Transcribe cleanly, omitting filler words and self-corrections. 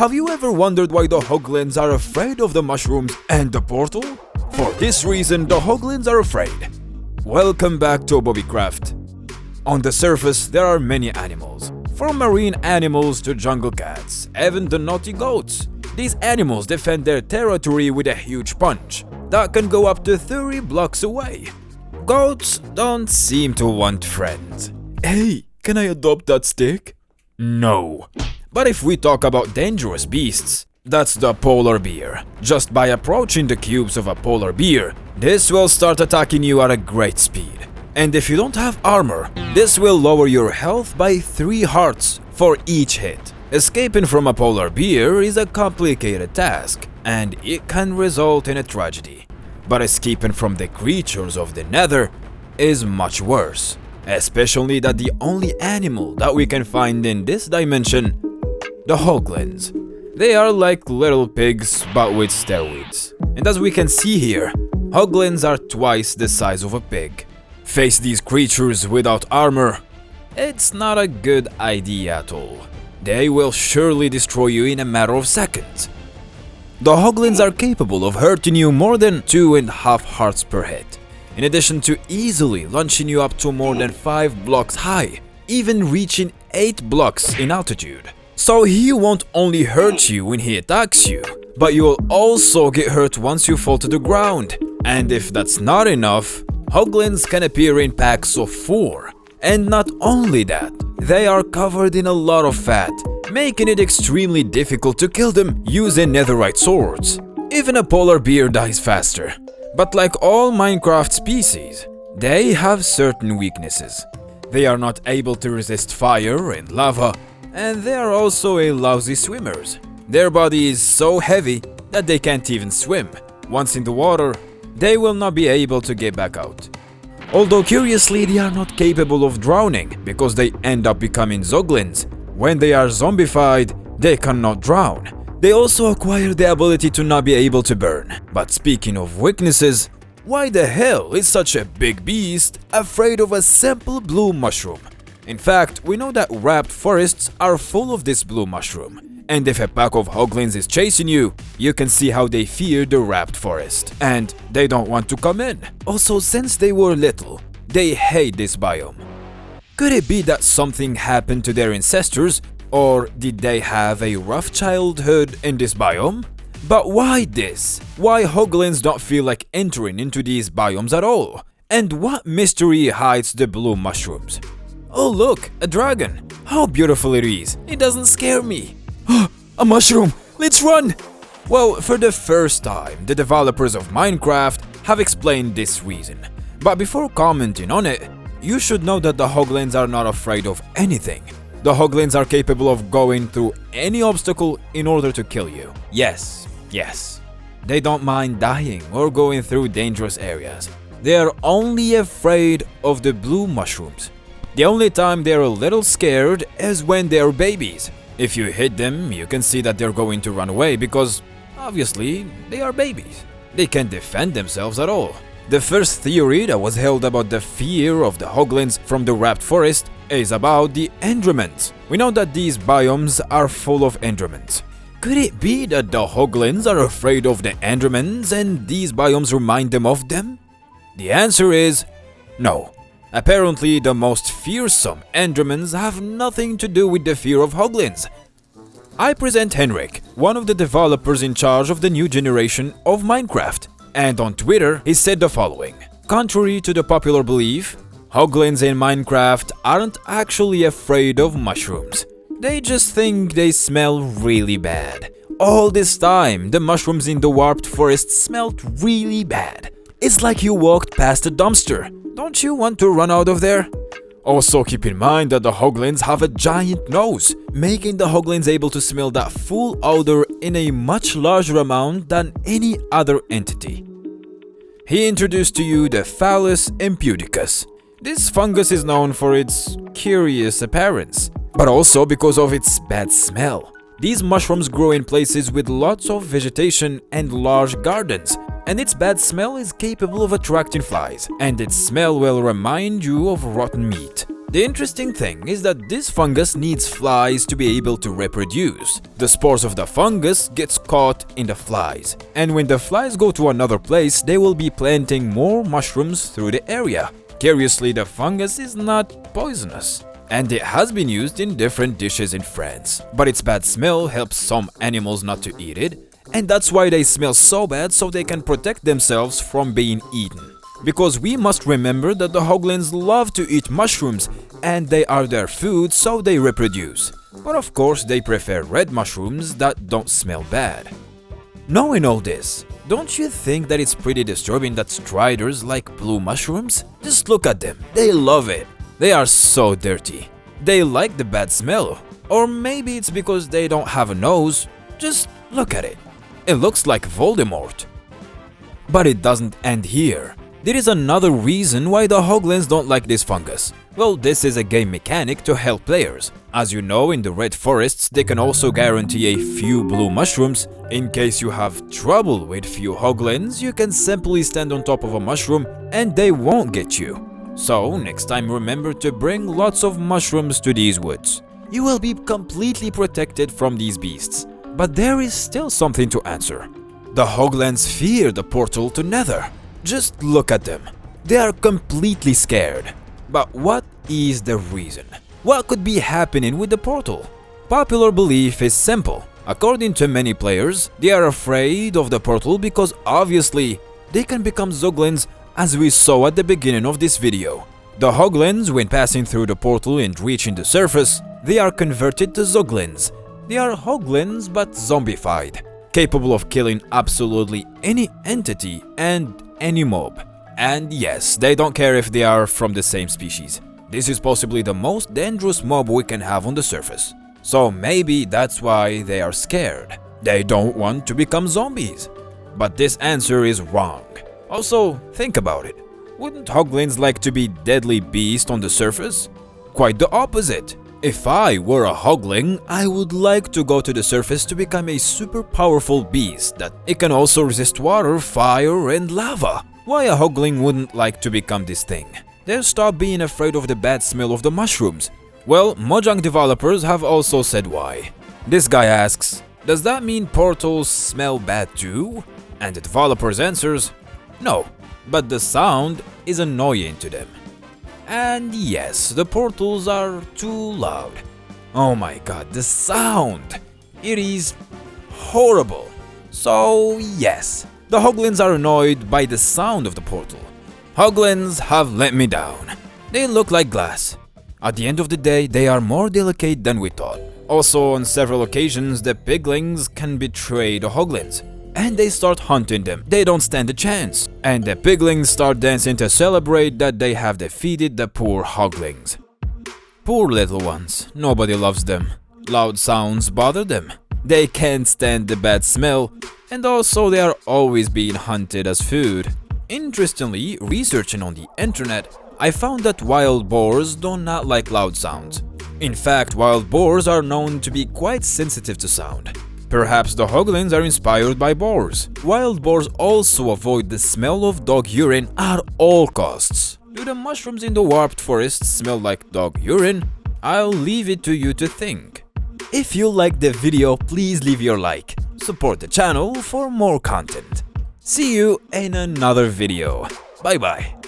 Have you ever wondered why the Hoglins are afraid of the mushrooms and the portal? For this reason, the Hoglins are afraid. Welcome back to Bobicraft. On the surface, there are many animals, from marine animals to jungle cats, even the naughty goats. These animals defend their territory with a huge punch that can go up to 30 blocks away. Goats don't seem to want friends. Hey, can I adopt that stick? No. But if we talk about dangerous beasts, that's the polar bear. Just by approaching the cubes of a polar bear, this will start attacking you at a great speed. And if you don't have armor, this will lower your health by 3 hearts for each hit. Escaping from a polar bear is a complicated task, and it can result in a tragedy. But escaping from the creatures of the Nether is much worse, especially that the only animal that we can find in this dimension, the Hoglins. They are like little pigs but with steroids. And as we can see here, Hoglins are twice the size of a pig. Face these creatures without armor, it's not a good idea at all. They will surely destroy you in a matter of seconds. The Hoglins are capable of hurting you more than 2.5 hearts per hit, in addition to easily launching you up to more than 5 blocks high, even reaching 8 blocks in altitude. So he won't only hurt you when he attacks you, but you will also get hurt once you fall to the ground. And if that's not enough, Hoglins can appear in packs of 4. And not only that, they are covered in a lot of fat, making it extremely difficult to kill them using netherite swords. Even a polar bear dies faster. But like all Minecraft species, they have certain weaknesses. They are not able to resist fire and lava, and they are also lousy swimmers. Their body is so heavy that they can't even swim. Once in the water, they will not be able to get back out. Although curiously, they are not capable of drowning because they end up becoming Zoglins. When they are zombified, they cannot drown. They also acquire the ability to not be able to burn. But speaking of weaknesses, why the hell is such a big beast afraid of a simple blue mushroom? In fact, we know that wrapped forests are full of this blue mushroom. And if a pack of Hoglins is chasing you, you can see how they fear the wrapped forest. And they don't want to come in. Also, since they were little, they hate this biome. Could it be that something happened to their ancestors, or did they have a rough childhood in this biome? But why this? Why Hoglins don't feel like entering into these biomes at all? And what mystery hides the blue mushrooms? Oh look, a dragon! How beautiful it is! It doesn't scare me! A mushroom! Let's run! Well, for the first time, the developers of Minecraft have explained this reason. But before commenting on it, you should know that the Hoglins are not afraid of anything. The Hoglins are capable of going through any obstacle in order to kill you. Yes. They don't mind dying or going through dangerous areas. They are only afraid of the blue mushrooms. The only time they're a little scared is when they're babies. If you hit them, you can see that they're going to run away because, obviously, they are babies. They can't defend themselves at all. The first theory that was held about the fear of the Hoglins from the wrapped forest is about the Endermans. We know that these biomes are full of Endermans. Could it be that the Hoglins are afraid of the Endermans and these biomes remind them of them? The answer is no. Apparently, the most fearsome Endermans have nothing to do with the fear of Hoglins. I present Henrik, one of the developers in charge of the new generation of Minecraft, and on Twitter he said the following. Contrary to the popular belief, Hoglins in Minecraft aren't actually afraid of mushrooms. They just think they smell really bad. All this time, the mushrooms in the warped forest smelled really bad. It's like you walked past a dumpster. Don't you want to run out of there? Also keep in mind that the Hoglins have a giant nose, making the Hoglins able to smell that full odor in a much larger amount than any other entity. He introduced to you the Phallus impudicus. This fungus is known for its curious appearance, but also because of its bad smell. These mushrooms grow in places with lots of vegetation and large gardens, and its bad smell is capable of attracting flies, and its smell will remind you of rotten meat. The interesting thing is that this fungus needs flies to be able to reproduce. The spores of the fungus gets caught in the flies, and when the flies go to another place, they will be planting more mushrooms through the area. Curiously, the fungus is not poisonous, and it has been used in different dishes in France. But its bad smell helps some animals not to eat it, and that's why they smell so bad, so they can protect themselves from being eaten. Because we must remember that the Hoglins love to eat mushrooms, and they are their food, so they reproduce. But of course they prefer red mushrooms that don't smell bad. Knowing all this, don't you think that it's pretty disturbing that striders like blue mushrooms? Just look at them, they love it. They are so dirty. They like the bad smell. Or maybe it's because they don't have a nose. Just look at it. It looks like Voldemort. But it doesn't end here. There is another reason why the Hoglins don't like this fungus. Well, this is a game mechanic to help players. As you know, in the red forests, they can also guarantee a few blue mushrooms. In case you have trouble with few Hoglins, you can simply stand on top of a mushroom and they won't get you. So, next time remember to bring lots of mushrooms to these woods. You will be completely protected from these beasts. But there is still something to answer. The Hoglins fear the portal to Nether. Just look at them. They are completely scared. But what is the reason? What could be happening with the portal? Popular belief is simple. According to many players, they are afraid of the portal because obviously they can become Zoglins, as we saw at the beginning of this video. The Hoglins, when passing through the portal and reaching the surface, they are converted to Zoglins. They are Hoglins but zombified, capable of killing absolutely any entity and any mob. And yes, they don't care if they are from the same species. This is possibly the most dangerous mob we can have on the surface. So maybe that's why they are scared. They don't want to become zombies. But this answer is wrong. Also, think about it. Wouldn't Hoglins like to be deadly beasts on the surface? Quite the opposite. If I were a Hoglin, I would like to go to the surface to become a super powerful beast that it can also resist water, fire, and lava. Why a Hoglin wouldn't like to become this thing? They'll stop being afraid of the bad smell of the mushrooms. Well, Mojang developers have also said why. This guy asks, does that mean portals smell bad too? And the developers answers, no, but the sound is annoying to them. And yes, the portals are too loud. Oh my god, the sound! It is horrible. So yes, the Hoglins are annoyed by the sound of the portal. Hoglins have let me down. They look like glass. At the end of the day, they are more delicate than we thought. Also, on several occasions, the piglings can betray the Hoglins, and they start hunting them. They don't stand a chance, and the piglings start dancing to celebrate that they have defeated the poor Hoglins. Poor little ones, nobody loves them. Loud sounds bother them. They can't stand the bad smell, and also they are always being hunted as food. Interestingly, researching on the internet, I found that wild boars do not like loud sounds. In fact, wild boars are known to be quite sensitive to sound. Perhaps the Hoglins are inspired by boars. Wild boars also avoid the smell of dog urine at all costs. Do the mushrooms in the warped forest smell like dog urine? I'll leave it to you to think. If you liked the video, please leave your like. Support the channel for more content. See you in another video. Bye bye.